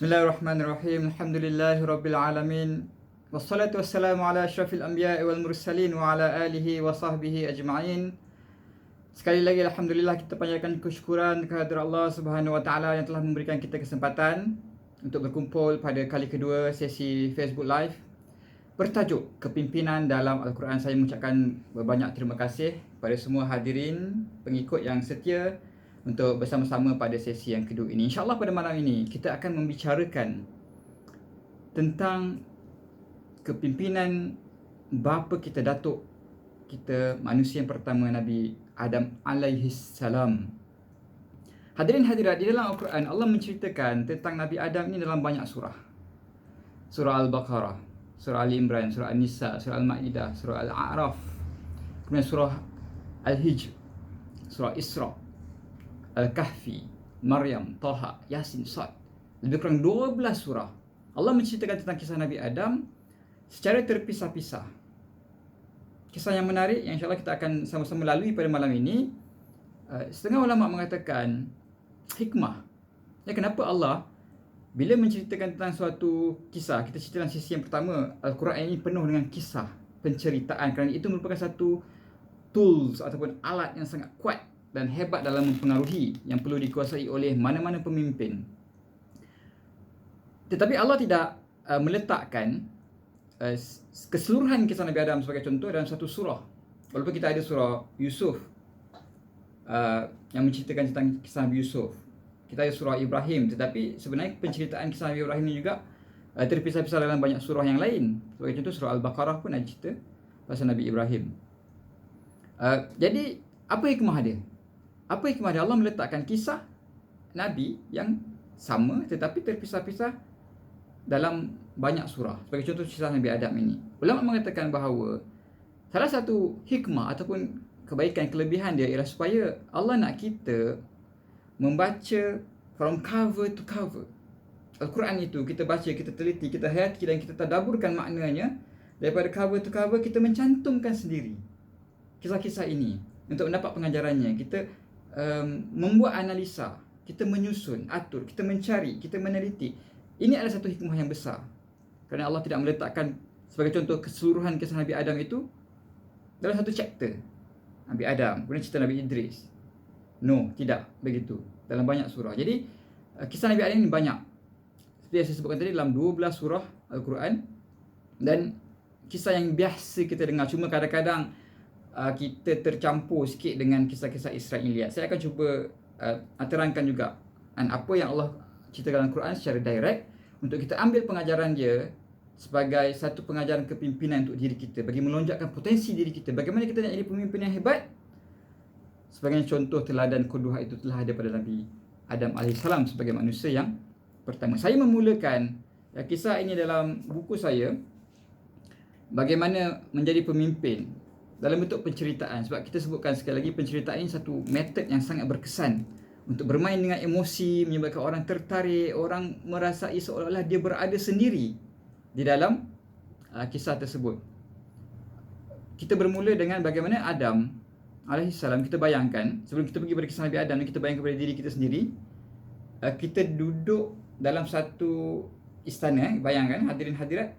Bismillahirrahmanirrahim. Alhamdulillahirabbil alamin. Wassalatu wassalamu ala asyrafil anbiya'i wal mursalin wa ala alihi wa sahbihi ajma'in. Sekali lagi alhamdulillah kita panjatkan kesyukuran kehadirat Allah Subhanahu wa taala yang telah memberikan kita kesempatan untuk berkumpul pada kali kedua sesi Facebook Live bertajuk Kepimpinan dalam Al-Quran. Saya mengucapkan berbanyak terima kasih kepada semua hadirin pengikut yang setia untuk bersama-sama pada sesi yang kedua ini. InsyaAllah pada malam ini kita akan membicarakan tentang kepimpinan bapa kita, datuk kita, manusia yang pertama, Nabi Adam alaihissalam. Hadirin hadirat, di dalam Al-Quran Allah menceritakan tentang Nabi Adam ini dalam banyak surah. Surah Al-Baqarah, surah Ali Imran, surah An-Nisa, surah Al-Ma'idah, surah Al-A'raf, kemudian surah Al-Hijr, surah Isra, Al-Kahfi, Maryam, Taha, Yasin, Sad. Lebih kurang 12 surah Allah menceritakan tentang kisah Nabi Adam secara terpisah-pisah. Kisah yang menarik yang insyaAllah kita akan sama-sama lalui pada malam ini. Setengah ulama mengatakan hikmah ya, kenapa Allah bila menceritakan tentang suatu kisah, kita cerita dalam sesi yang pertama, Al-Quran ini penuh dengan kisah penceritaan, kerana itu merupakan satu tools ataupun alat yang sangat kuat dan hebat dalam mempengaruhi, yang perlu dikuasai oleh mana-mana pemimpin. Tetapi Allah tidak meletakkan keseluruhan kisah Nabi Adam sebagai contoh dalam satu surah. Walaupun kita ada surah Yusuf yang menceritakan tentang kisah Nabi Yusuf, kita ada surah Ibrahim, tetapi sebenarnya penceritaan kisah Nabi Ibrahim ini juga terpisah-pisah dalam banyak surah yang lain. Sebagai contoh surah Al-Baqarah pun ada cerita pasal Nabi Ibrahim. Jadi apa hikmah dia? Apa hikmah dia? Allah meletakkan kisah Nabi yang sama tetapi terpisah-pisah dalam banyak surah. Sebagai contoh kisah Nabi Adam ini, ulama mengatakan bahawa salah satu hikmah ataupun kebaikan, kelebihan dia ialah supaya Allah nak kita membaca from cover to cover. Al-Quran itu kita baca, kita teliti, kita hayati dan kita tadaburkan maknanya. Daripada cover to cover kita mencantumkan sendiri kisah-kisah ini untuk mendapat pengajarannya. Kita membuat analisa, kita menyusun, atur, kita mencari, kita meneliti. Ini adalah satu hikmah yang besar, kerana Allah tidak meletakkan sebagai contoh keseluruhan kisah Nabi Adam itu dalam satu chapter. Nabi Adam, kemudian cerita Nabi Idris. No, tidak begitu, dalam banyak surah. Jadi kisah Nabi Adam ini banyak, seperti yang saya sebutkan tadi, dalam 12 surah Al-Quran. Dan kisah yang biasa kita dengar, cuma kadang-kadang kita tercampur sikit dengan kisah-kisah Israiliyat. Saya akan cuba terangkan juga apa yang Allah ceritakan dalam Quran secara direct, untuk kita ambil pengajaran dia sebagai satu pengajaran kepimpinan untuk diri kita, bagi melonjakkan potensi diri kita. Bagaimana kita nak jadi pemimpin yang hebat? Sebagai contoh teladan qudwah itu telah ada pada Nabi Adam AS sebagai manusia yang pertama. Saya memulakan kisah ini dalam buku saya, Bagaimana Menjadi Pemimpin, dalam bentuk penceritaan. Sebab kita sebutkan sekali lagi, penceritaan ini satu metod yang sangat berkesan untuk bermain dengan emosi, menyebabkan orang tertarik, orang merasai seolah-olah dia berada sendiri di dalam kisah tersebut. Kita bermula dengan bagaimana Adam alaihissalam. Kita bayangkan, sebelum kita pergi pada kisah Nabi Adam, kita bayangkan pada diri kita sendiri. Kita duduk dalam satu istana, bayangkan hadirin hadirat,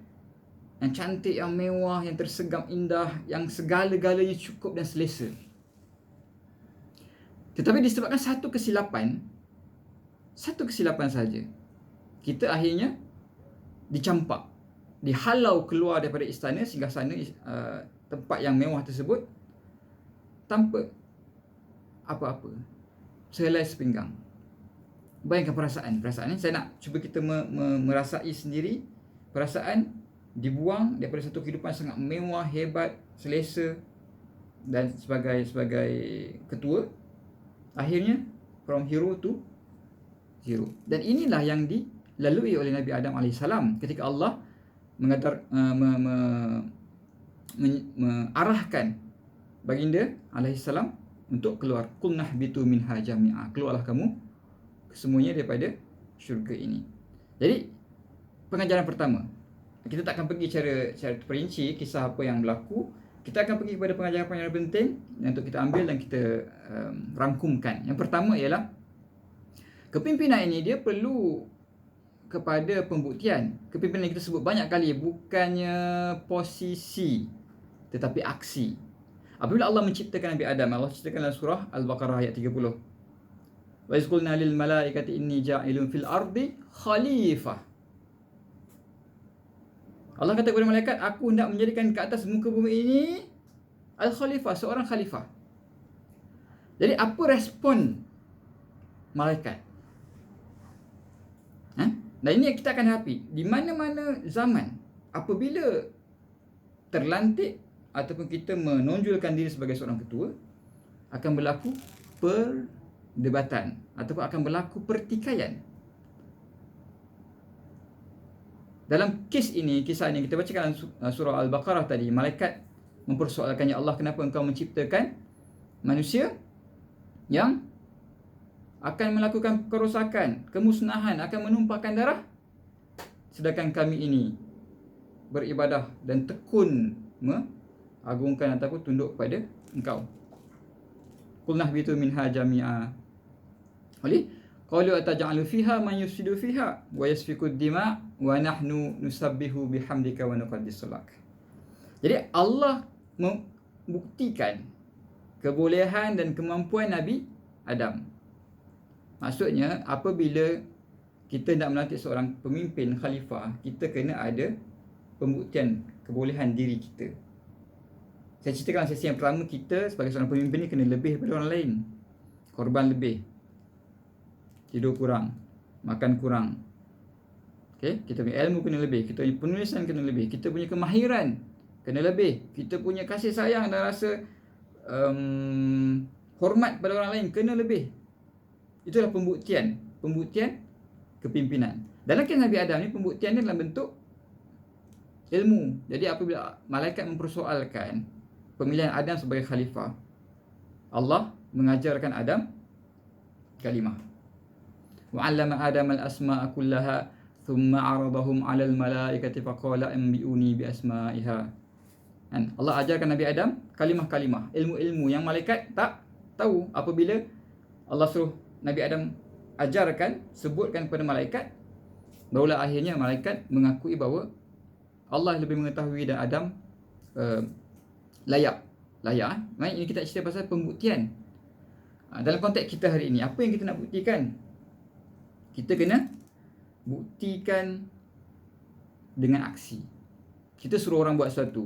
yang cantik, yang mewah, yang tersegam indah, yang segala-galanya cukup dan selesa. Tetapi disebabkan satu kesilapan saja, kita akhirnya dicampak, dihalau keluar daripada istana, singgahsana, tempat yang mewah tersebut, tanpa apa-apa, sehelai sepinggang. Bayangkan perasaan ni. Saya nak cuba kita merasai sendiri perasaan dibuang daripada satu kehidupan sangat mewah, hebat, selesa dan sebagai ketua, akhirnya from hero to zero. Dan inilah yang dilalui oleh Nabi Adam AS ketika Allah mengarahkan baginda AS untuk keluar. Qulnah bitu minha jami'a, keluarlah kamu kesemuanya daripada syurga ini. Jadi pengajaran pertama, kita tak akan pergi secara terperinci kisah apa yang berlaku. Kita akan pergi kepada pengajaran-pengajaran penting untuk kita ambil dan kita rangkumkan. Yang pertama ialah kepimpinan ini dia perlu kepada pembuktian. Kepimpinan yang kita sebut banyak kali bukannya posisi, tetapi aksi. Apabila Allah menciptakan Nabi Adam, Allah ciptakan dalam surah Al-Baqarah ayat 30. Wa iz qulna lil malaikati inni ja'ilun fil ardi khalifah. Allah kata kepada malaikat, aku hendak menjadikan ke atas muka bumi ini al-khalifah, seorang khalifah. Jadi apa respon malaikat? Dan ini yang kita akan hadapi di mana-mana zaman. Apabila terlantik ataupun kita menonjolkan diri sebagai seorang ketua, akan berlaku perdebatan ataupun akan berlaku pertikaian. Dalam kisah ini kita bacakan surah Al-Baqarah tadi, malaikat mempersoalkan, ya Allah, kenapa engkau menciptakan manusia yang akan melakukan kerosakan, kemusnahan, akan menumpahkan darah, sedangkan kami ini beribadah dan tekun mengagungkan ataupun tunduk kepada engkau. Qulna bitu minha jami'a. Oleh qalu ataj'alu fiha man yufsidu fiha wa yasfiku ad-dima' wa nahnu nusabbihu bihamdika wa nuqaddisu lak. Jadi Allah membuktikan kebolehan dan kemampuan Nabi Adam. Maksudnya apabila kita nak melantik seorang pemimpin khalifah, kita kena ada pembuktian kebolehan diri kita. Saya ceritakan sesi yang pertama, kita sebagai seorang pemimpin ni kena lebih daripada orang lain. Korban lebih, tidur kurang, makan kurang. Okay? Kita punya ilmu kena lebih, kita punya penulisan kena lebih, kita punya kemahiran kena lebih, kita punya kasih sayang dan rasa hormat pada orang lain kena lebih. Itulah pembuktian kepimpinan. Dalam kisah Nabi Adam ni, pembuktian ni dalam bentuk ilmu. Jadi apabila malaikat mempersoalkan pemilihan Adam sebagai khalifah, Allah mengajarkan Adam kalimah. Wa 'allama Adam al-asma'a kullaha thumma 'aradahum 'ala al-malaikati faqala anbi'uni bi asma'iha. Allah ajarkan Nabi Adam kalimah-kalimah, ilmu-ilmu yang malaikat tak tahu. Apabila Allah suruh Nabi Adam ajarkan, sebutkan kepada malaikat, barulah akhirnya malaikat mengakui bahawa Allah lebih mengetahui dan Adam layak. Maksudnya ini kita cerita pasal pembuktian. Dalam konteks kita hari ini, apa yang kita nak buktikan? Kita kena buktikan dengan aksi. Kita suruh orang buat sesuatu,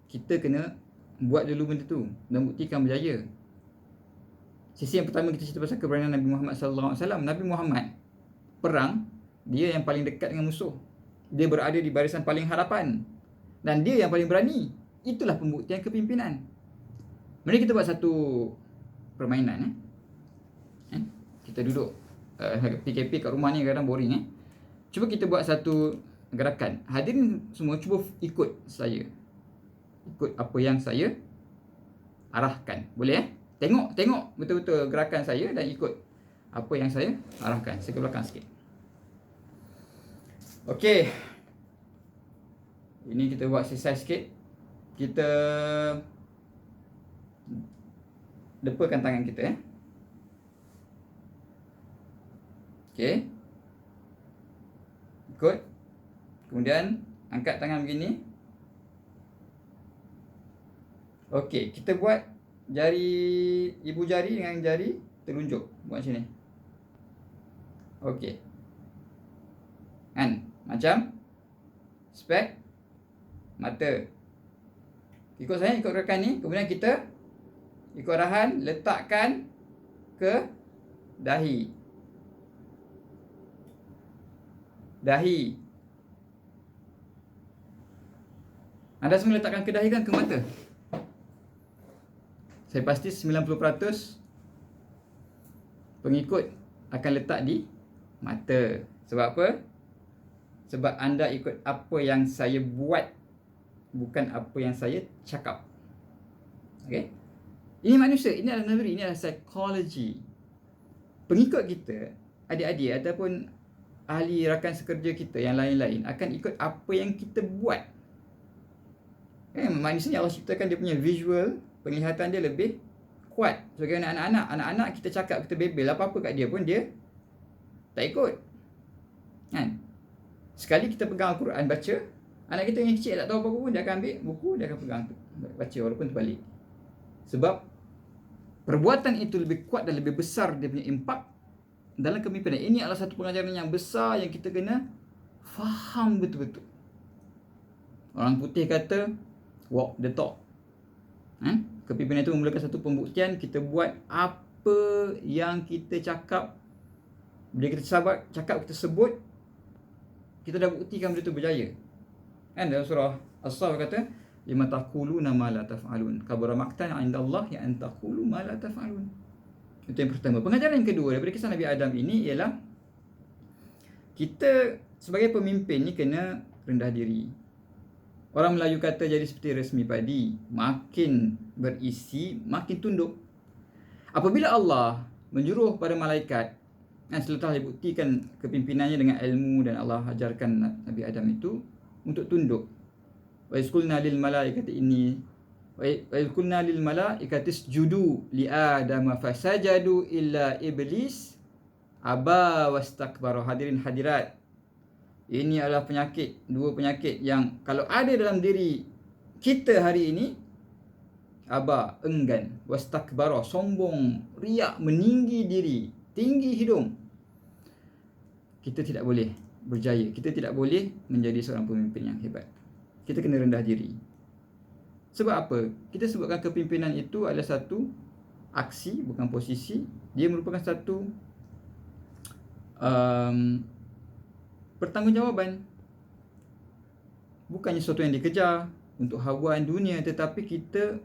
kita kena buat dulu benda tu dan buktikan berjaya. Sesi yang pertama kita cerita pasal keberanian Nabi Muhammad SAW. Nabi Muhammad perang, dia yang paling dekat dengan musuh. Dia berada di barisan paling hadapan dan dia yang paling berani. Itulah pembuktian kepimpinan. Mari kita buat satu permainan. Kita duduk PKP kat rumah ni kadang boring. Cuba kita buat satu gerakan. Hadirin semua cuba ikut saya. Ikut apa yang saya arahkan. Boleh Tengok betul-betul gerakan saya dan ikut apa yang saya arahkan. Saya ke belakang sikit. Okey. Ini kita buat exercise sikit. Kita depakan tangan kita. Okey. Ikut. Kemudian angkat tangan begini. Okey, kita buat ibu jari dengan jari telunjuk. Buat macam ni. Okey. Macam spek mata. Ikut saya, ikut gerakan ni. Kemudian kita ikut arahan, letakkan ke dahi. Anda semua letakkan ke dahi kan ke mata? Saya pasti 90% pengikut akan letak di mata. Sebab apa? Sebab anda ikut apa yang saya buat, bukan apa yang saya cakap. Okay? Ini manusia, ini adalah naluri, ini adalah psikologi. Pengikut kita, adik-adik ataupun ahli rakan sekerja kita yang lain-lain akan ikut apa yang kita buat. Manusia ni Allah ciptakan dia punya visual, penglihatan dia lebih kuat. Sebagaimana anak-anak kita cakap, kita bebel apa-apa kat dia pun dia tak ikut. Kan? Sekali kita pegang Al-Quran baca, anak kita yang kecil tak tahu apa-apa pun dia akan ambil buku, dia akan pegang baca walaupun terbalik. Sebab perbuatan itu lebih kuat dan lebih besar dia punya impak dalam kepimpinan. Ini adalah satu pengajaran yang besar yang kita kena faham betul-betul. Orang putih kata walk the talk. Kepimpinan itu memerlukan satu pembuktian. Kita buat apa yang kita cakap. Bila kita cakap, kita sebut, kita dah buktikan benda itu berjaya. Kan dalam surah As-Saff kata, lima taquluna ma la taf'alun, kabura maqtan 'inda Allah ya an taqulu ma la taf'alun. Itu yang pertama. Pengajaran yang kedua daripada kisah Nabi Adam ini ialah kita sebagai pemimpin ni kena rendah diri. Orang Melayu kata jadi seperti resmi padi, makin berisi makin tunduk. Apabila Allah menjuruh pada malaikat, selepas dibuktikan kepimpinannya dengan ilmu dan Allah ajarkan Nabi Adam itu untuk tunduk. Wa isqulna lil malaikati isjudu li Adam fasajadu illa iblis aba wastakbara. Hadirin hadirat, ini adalah dua penyakit yang kalau ada dalam diri kita hari ini, aba, enggan, wastakbara, sombong, riak, meninggi diri, tinggi hidung, kita tidak boleh berjaya. Kita tidak boleh menjadi seorang pemimpin yang hebat. Kita kena rendah diri. Sebab apa? Kita sebutkan kepimpinan itu adalah satu aksi, bukan posisi. Dia merupakan satu pertanggungjawaban. Bukannya sesuatu yang dikejar untuk habuan dunia, tetapi kita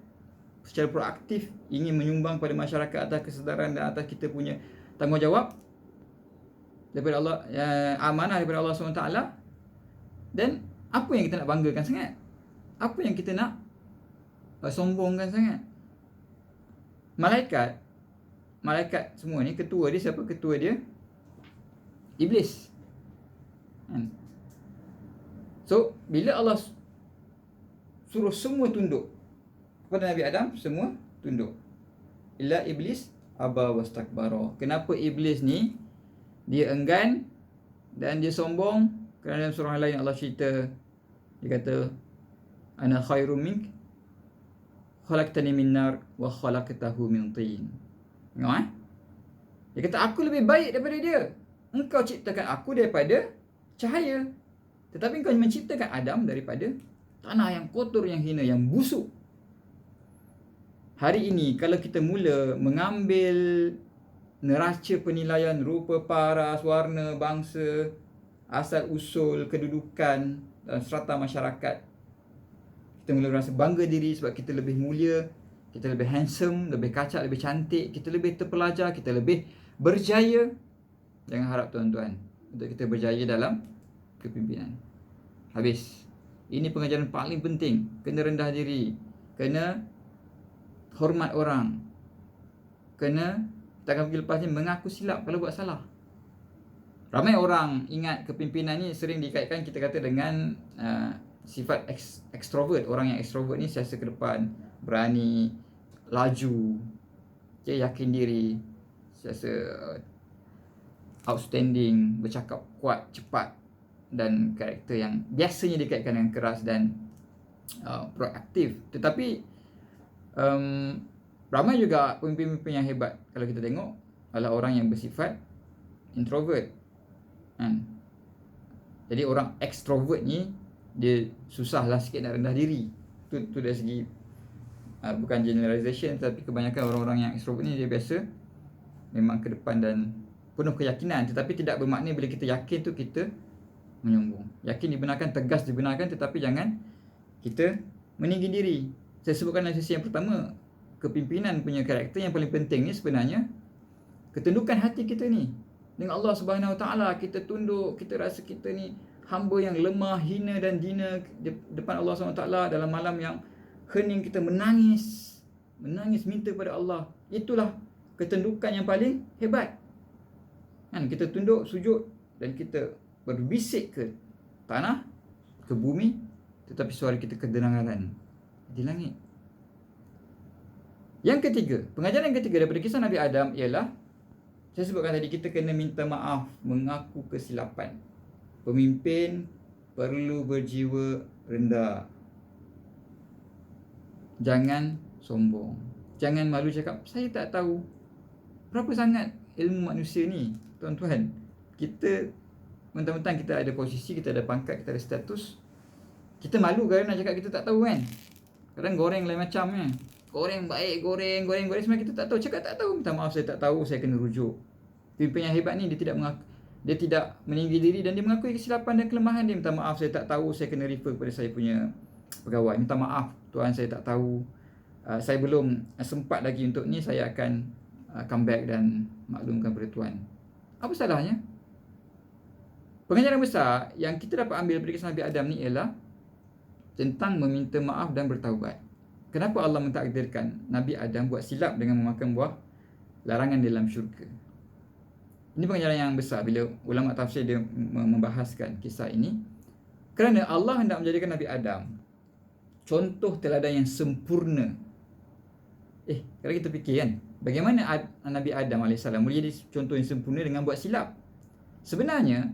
secara proaktif ingin menyumbang pada masyarakat atas kesedaran dan atas kita punya tanggungjawab daripada Allah, amanah daripada Allah SWT. Dan apa yang kita nak banggakan sangat? Apa yang kita nak sombongkan sangat? Malaikat semua ni, ketua dia siapa? Ketua dia Iblis. So, bila Allah suruh semua tunduk kepada Nabi Adam, semua tunduk. Illa Iblis aba wastakbara. Kenapa Iblis ni dia enggan dan dia sombong? Kerana dalam surah lain Allah cerita, dia kata ana khairum mink khalaqtani min nar wa khalaqtahu min tin. Tengok dia kata aku lebih baik daripada dia. Engkau ciptakan aku daripada cahaya, tetapi engkau menciptakan Adam daripada tanah yang kotor, yang hina, yang busuk. Hari ini kalau kita mula mengambil neraca penilaian rupa, paras, warna, bangsa, asal usul, kedudukan dalam strata masyarakat, kita mula rasa bangga diri sebab kita lebih mulia, kita lebih handsome, lebih kacak, lebih cantik, kita lebih terpelajar, kita lebih berjaya. Jangan harap tuan-tuan untuk kita berjaya dalam kepimpinan. Habis. Ini pengajaran paling penting. Kena rendah diri, kena hormat orang, kena tak akan pergi lepas ni mengaku silap kalau buat salah. Ramai orang ingat kepimpinan ni sering dikaitkan, kita kata, dengan sifat ekstrovert. Orang yang ekstrovert ni siasa ke depan, berani, laju, yakin diri, siasa outstanding, bercakap kuat, cepat, dan karakter yang biasanya dikaitkan dengan keras dan proaktif. Tetapi ramai juga pemimpin-pemimpin yang hebat kalau kita tengok adalah orang yang bersifat introvert. Jadi orang ekstrovert ni dia susahlah sikit nak rendah diri. Tu dari segi bukan generalization, tapi kebanyakan orang-orang yang ekstrovert ni dia biasa memang ke depan dan penuh keyakinan. Tetapi tidak bermakna bila kita yakin tu kita menyombong. Yakin dibenarkan, tegas dibenarkan, tetapi jangan kita meninggi diri. Saya sebutkan dalam sesi yang pertama, kepimpinan punya karakter yang paling penting ni sebenarnya ketundukan hati kita ni dengan Allah Subhanahu Wa Taala. Kita tunduk, kita rasa kita ni hamba yang lemah, hina dan dina depan Allah Subhanahu Wa Taala. Dalam malam yang hening kita menangis minta pada Allah. Itulah ketundukan yang paling hebat. Kita tunduk, sujud, dan kita berbisik ke tanah, ke bumi, tetapi suara kita kedengaran di langit. Yang ketiga, pengajaran yang ketiga daripada kisah Nabi Adam ialah, saya sebutkan tadi, kita kena minta maaf, mengaku kesilapan. Pemimpin perlu berjiwa rendah. Jangan sombong. Jangan malu cakap, saya tak tahu. Berapa sangat ilmu manusia ni, tuan-tuan. Kita, mentang-mentang kita ada posisi, kita ada pangkat, kita ada status, kita malu kerana nak cakap kita tak tahu kan. Kadang goreng lain macam kan. Goreng baik, goreng. Sebenarnya kita tak tahu. Cakap tak tahu, minta maaf saya tak tahu, saya kena rujuk. Pimpin yang hebat ni, dia tidak meninggi diri dan dia mengakui kesilapan dan kelemahan dia. Minta maaf saya tak tahu, saya kena refer kepada saya punya pegawai. Minta maaf tuan, saya tak tahu. Saya belum sempat lagi untuk ni, saya akan come back dan maklumkan kepada tuan. Apa salahnya? Pengajaran besar yang kita dapat ambil dari kisah Nabi Adam ni ialah tentang meminta maaf dan bertaubat. Kenapa Allah mentakdirkan Nabi Adam buat silap dengan memakan buah larangan dalam syurga? Ini pengajaran yang besar bila ulama tafsir dia membahaskan kisah ini. Kerana Allah hendak menjadikan Nabi Adam contoh teladan yang sempurna. Kalau kita fikir kan, bagaimana Nabi Adam AS boleh jadi contoh yang sempurna dengan buat silap? Sebenarnya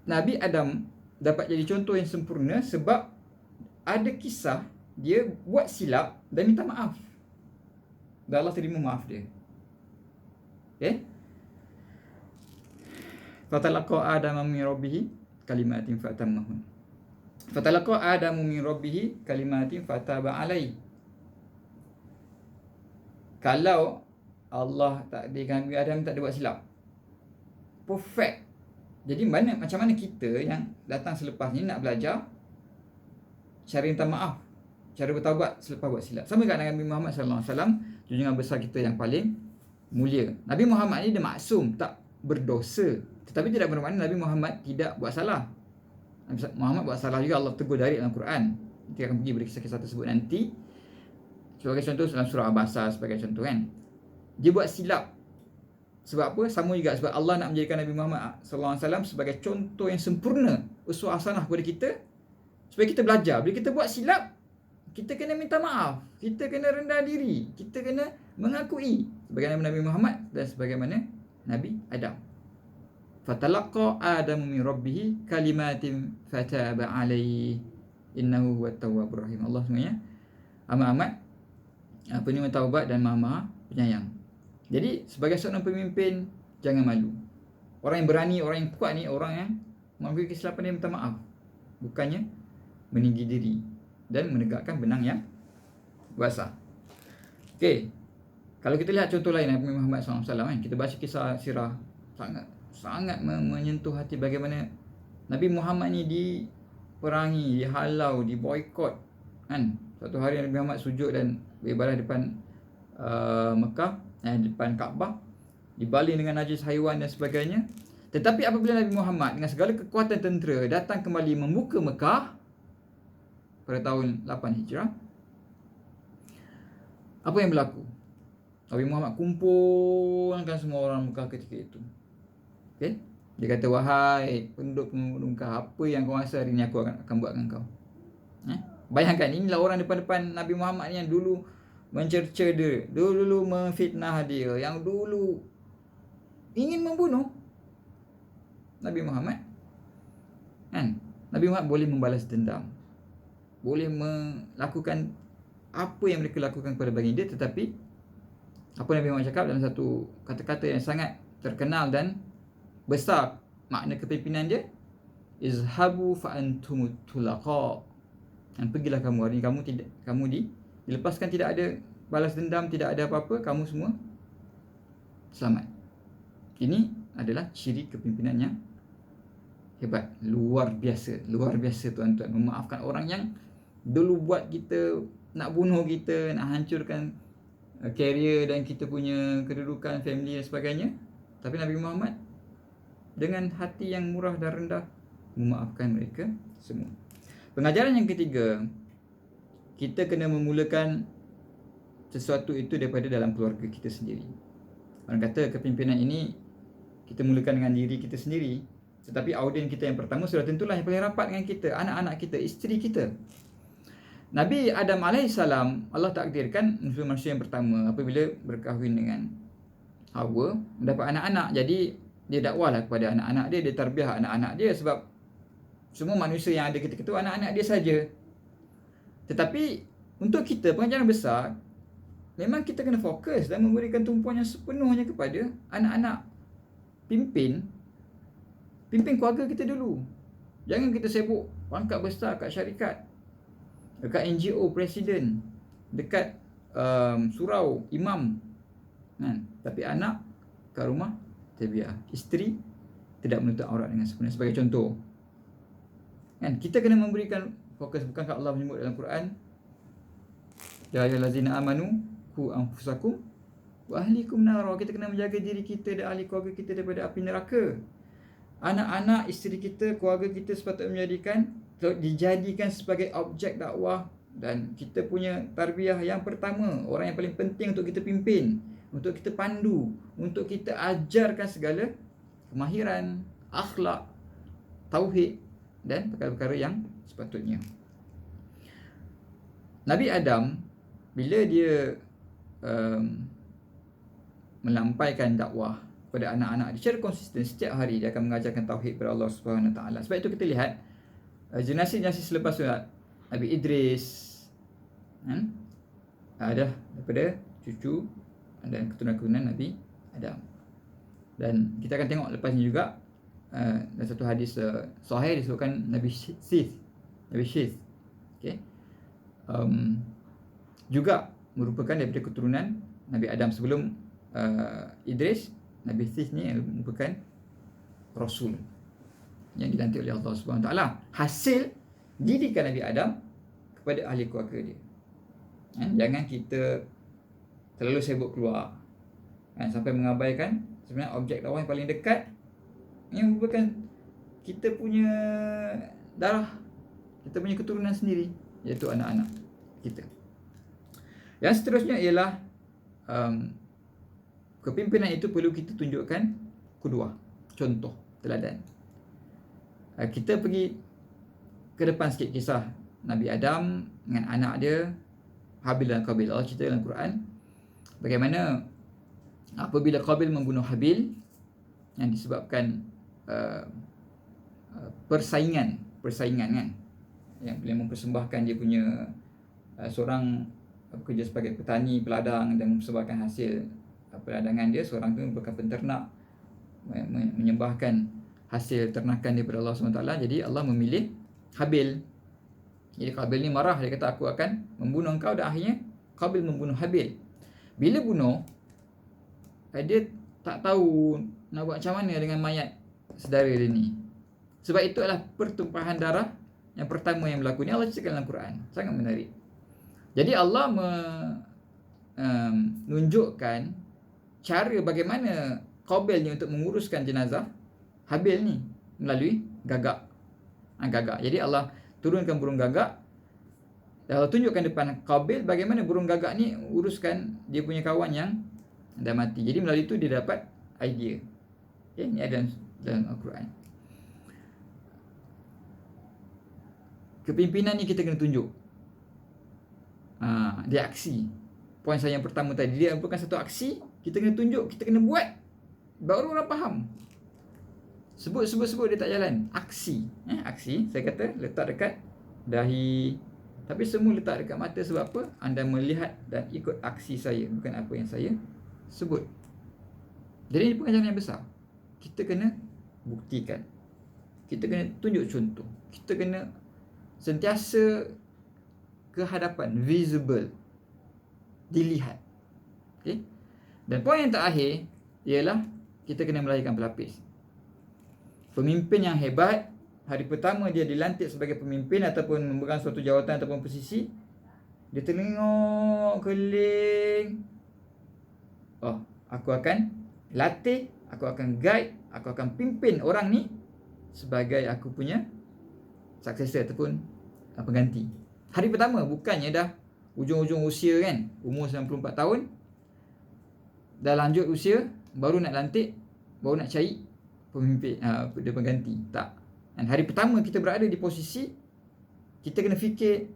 Nabi Adam dapat jadi contoh yang sempurna sebab ada kisah dia buat silap dan minta maaf, dan Allah terima maaf dia. Fatalaqa Adamu min rabbih kalimatin fatammahun. Fatalaqa Adamu min rabbih kalimatin fataba alaihi. Kalau Allah takdirkan Nabi Adam tak ada buat silap, perfect. Jadi macam mana kita yang datang selepas ni nak belajar cara minta maaf, cara bertaubat selepas buat silap. Sama dengan Nabi Muhammad SAW, junjungan besar kita yang paling mulia. Nabi Muhammad ni dia maksum, tak berdosa. Tetapi tidak bermakna Nabi Muhammad tidak buat salah. Nabi Muhammad buat salah juga, Allah tegur dari dalam Quran. Kita akan pergi berkisah-kisah tersebut nanti. Sebagai contoh dalam surah Abasa sebagai contoh kan. Dia buat silap. Sebab apa? Sama juga sebab Allah nak menjadikan Nabi Muhammad SAW sebagai contoh yang sempurna, uswah hasanah kepada kita, supaya kita belajar. Bila kita buat silap, kita kena minta maaf, kita kena rendah diri, kita kena mengakui sebagaimana Nabi Muhammad dan sebagaimana Nabi Adam. Fatalaqa Adamu min rabbih kalimatin fataba alaihi innahu huwat tawwabur rahim. Allah semuanya amat penerima taubat dan Maha penyayang. Jadi sebagai seorang pemimpin, jangan malu. Orang yang berani, orang yang kuat ni orang yang mengakui kesilapan dia, minta maaf, bukannya meninggi diri dan menegakkan benang yang basah. Kalau kita lihat contoh lain Nabi Muhammad SAW kan, kita baca kisah sirah, sangat menyentuh hati bagaimana Nabi Muhammad ni diperangi, dihalau, diboikot kan. Suatu hari Nabi Muhammad sujud dan beribadah depan Mekah, depan Kaabah, dibaling dengan najis haiwan dan sebagainya. Tetapi apabila Nabi Muhammad dengan segala kekuatan tentera datang kembali membuka Mekah pada tahun 8 Hijrah, apa yang berlaku? Nabi Muhammad kumpulkan semua orang Mekah ketika itu. Dia kata, wahai penduduk Mekah, apa yang kau rasa hari ni aku akan buat dengan kau? Bayangkan, inilah orang depan-depan Nabi Muhammad yang dulu mencerca dia, dulu memfitnah dia, yang dulu ingin membunuh Nabi Muhammad kan. Nabi Muhammad boleh membalas dendam, boleh melakukan apa yang mereka lakukan kepada baginda. Tetapi apa Nabi Muhammad cakap dalam satu kata-kata yang sangat terkenal dan besar makna kepimpinan dia, izhabu fa antum tulaqa. Dan pergilah kamu, hari ini kamu dilepaskan, tidak ada balas dendam, tidak ada apa-apa, kamu semua selamat. Ini adalah ciri kepimpinan yang hebat, luar biasa tuan-tuan. Memaafkan orang yang dulu buat kita nak bunuh kita, nak hancurkan karier dan kita punya kedudukan, family dan sebagainya. Tapi Nabi Muhammad dengan hati yang murah dan rendah memaafkan mereka semua. Pengajaran yang ketiga, kita kena memulakan sesuatu itu daripada dalam keluarga kita sendiri. Orang kata kepimpinan ini kita mulakan dengan diri kita sendiri, tetapi audien kita yang pertama sudah tentulah yang paling rapat dengan kita, anak-anak kita, isteri kita. Nabi Adam AS, Allah takdirkan manusia yang pertama apabila berkahwin dengan Hawa mendapat anak-anak. Jadi Dia dakwahlah kepada anak-anak dia, dia tarbiyah anak-anak dia, sebab semua manusia yang ada ketika itu anak-anak dia saja. Tetapi untuk kita pengajaran besar, memang kita kena fokus dan memberikan tumpuan yang sepenuhnya kepada anak-anak. Pimpin keluarga kita dulu. Jangan kita sibuk pangkat besar kat syarikat, dekat NGO presiden, dekat surau imam, kan? Tapi anak kat rumah terbiar, isteri tidak menutup aurat dengan sempurna, sebagai contoh, kan? Kita kena memberikan fokus. Bukankah Allah menyebut dalam Quran, ya ayyuhallazina amanu qu anfusakum wa ahlikum nara. Kita kena menjaga diri kita dan ahli keluarga kita daripada api neraka. Anak-anak, isteri kita, keluarga kita sepatutnya dijadikan sebagai objek dakwah, dan kita punya tarbiyah yang pertama, orang yang paling penting untuk kita pimpin, untuk kita pandu, untuk kita ajarkan segala kemahiran, akhlak, tauhid dan perkara-perkara yang sepatutnya. Nabi Adam bila dia melampaikan dakwah kepada anak-anak dia secara konsisten, setiap hari dia akan mengajarkan tauhid kepada Allah Subhanahu Wa Taala. Sebab itu kita lihat generasi-generasi selepas tu, Nabi Idris, ada daripada cucu dan keturunan Nabi Adam. Dan kita akan tengok lepas ni juga dalam satu hadis sahih disebutkan Nabi Syith, okay? Juga merupakan daripada keturunan Nabi Adam. Sebelum Idris, Nabi Syith ni merupakan Rasul yang dilantik oleh Allah Subhanahu Wa Taala, hasil didikan Nabi Adam kepada ahli keluarga dia. Jangan kita terlalu sibuk keluar, sampai mengabaikan sebenarnya objek dakwah yang paling dekat, yang merupakan kita punya darah, kita punya keturunan sendiri, iaitu anak-anak kita. Yang seterusnya ialah kepimpinan itu perlu kita tunjukkan kedua, contoh, teladan. Kita pergi ke depan sikit kisah Nabi Adam dengan anak dia Habil dan Qabil. Allah cerita dalam Quran bagaimana apabila Qabil membunuh Habil yang disebabkan persaingan kan, yang boleh mempersembahkan dia punya seorang bekerja sebagai petani peladang dan mempersembahkan hasil peladangan dia, seorang tu merupakan penternak, menyembahkan hasil ternakan daripada Allah SWT. Jadi Allah memilih Habil. Jadi Qabil ni marah, dia kata aku akan membunuh engkau, dan akhirnya Qabil membunuh Habil. Bila bunuh, dia tak tahu nak buat macam mana dengan mayat saudara dia ni. Sebab itu adalah pertumpahan darah yang pertama yang berlaku. Ni Allah ceritakan dalam Quran, sangat menarik. Jadi Allah menunjukkan cara bagaimana Qabil ni untuk menguruskan jenazah Habil ni melalui gagak. Jadi Allah turunkan burung gagak, dan Allah tunjukkan depan Qabil bagaimana burung gagak ni uruskan dia punya kawan yang dah mati. Jadi melalui itu dia dapat idea. Okay, ini ada dalam Al-Quran. Kepimpinan ni kita kena tunjuk. Dia aksi. Poin saya yang pertama tadi, dia merupakan satu aksi. Kita kena tunjuk, kita kena buat, baru orang faham. Sebut dia tak jalan. Aksi. Aksi, saya kata letak dekat dahi, tapi semua letak dekat mata. Sebab apa? Anda melihat dan ikut aksi saya, bukan apa yang saya sebut. Jadi ini pengajaran yang besar. Kita kena buktikan, kita kena tunjuk contoh, kita kena sentiasa ke hadapan, visible, dilihat. Okay? Dan poin yang terakhir ialah kita kena melahirkan pelapis. Pemimpin yang hebat, hari pertama dia dilantik sebagai pemimpin ataupun memegang suatu jawatan ataupun posisi, dia tengok keliling. Aku akan latih, aku akan guide, aku akan pimpin orang ni sebagai aku punya successor ataupun pengganti. Hari pertama, bukannya dah ujung-ujung usia kan, umur 94 tahun, dah lanjut usia, baru nak lantik, baru nak cari pemimpin, dia pengganti. Tak. Dan hari pertama kita berada di posisi, kita kena fikir,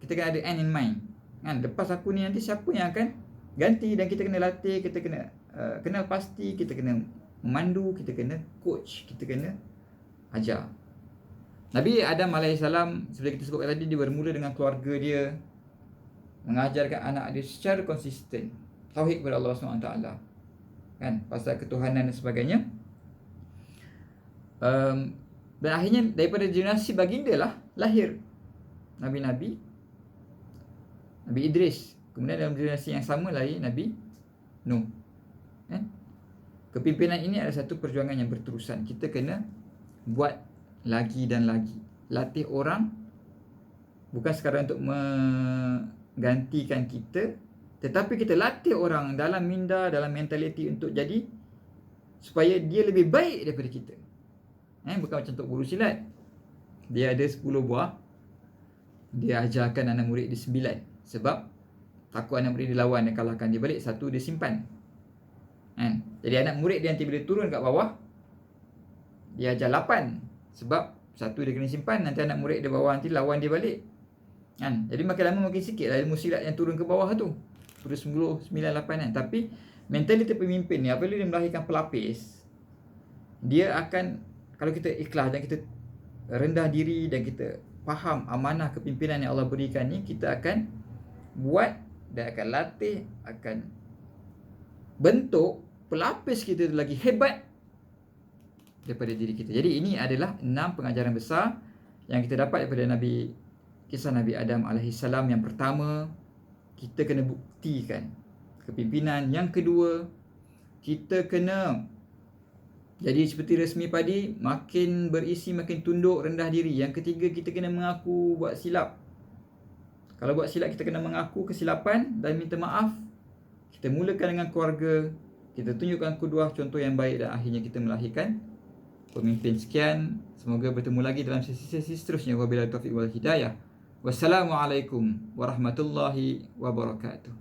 kita kena ada end in mind kan, lepas aku ni nanti siapa yang akan ganti. Dan kita kena latih, kita kena kenal pasti, kita kena memandu, kita kena coach, kita kena ajar. Nabi Adam AS, seperti kita sebutkan tadi, dia bermula dengan keluarga dia, mengajarkan anak dia secara konsisten tauhid kepada Allah SWT, kan, pasal ketuhanan dan sebagainya. Dan akhirnya daripada generasi baginda lah lahir Nabi-Nabi, Nabi Idris. Kemudian dalam generasi yang sama lahir Nabi Nuh, kan? Kepimpinan ini adalah satu perjuangan yang berterusan. Kita kena buat lagi dan lagi. Latih orang bukan sekadar untuk menggantikan kita, tetapi kita latih orang dalam minda, dalam mentaliti untuk jadi, supaya dia lebih baik daripada kita. Bukan macam Tok Guru Silat, dia ada 10 buah, dia ajarkan anak murid dia 9. Sebab takut anak murid dia lawan dan kalahkan dia balik, satu dia simpan. Jadi anak murid dia nanti bila turun kat bawah, dia ajar 8. Sebab satu dia kena simpan, nanti anak murid dia bawah nanti lawan dia balik. Jadi makin lama makin sikit lah ilmu silat yang turun ke bawah tu. Terus 10, 9, 8 kan. Tapi mentaliti pemimpin ni, apabila dia melahirkan pelapis, dia akan, kalau kita ikhlas dan kita rendah diri dan kita faham amanah kepimpinan yang Allah berikan ni, kita akan buat dan akan latih, akan bentuk pelapis kita tu lagi hebat daripada diri kita. Jadi ini adalah 6 pengajaran besar yang kita dapat daripada kisah Nabi Adam AS. Yang pertama, kita kena buktikan kepimpinan. Yang kedua, kita kena jadi seperti resmi padi, makin berisi makin tunduk, rendah diri. Yang ketiga, kita kena mengaku buat silap. Kalau buat silap, kita kena mengaku kesilapan dan minta maaf. Kita mulakan dengan keluarga, kita tunjukkan kuduah contoh yang baik, dan akhirnya kita melahirkan pemimpin. Sekian, semoga bertemu lagi dalam sesi-sesi seterusnya. Wabillahi taufiq wal hidayah. Wassalamualaikum warahmatullahi wabarakatuh.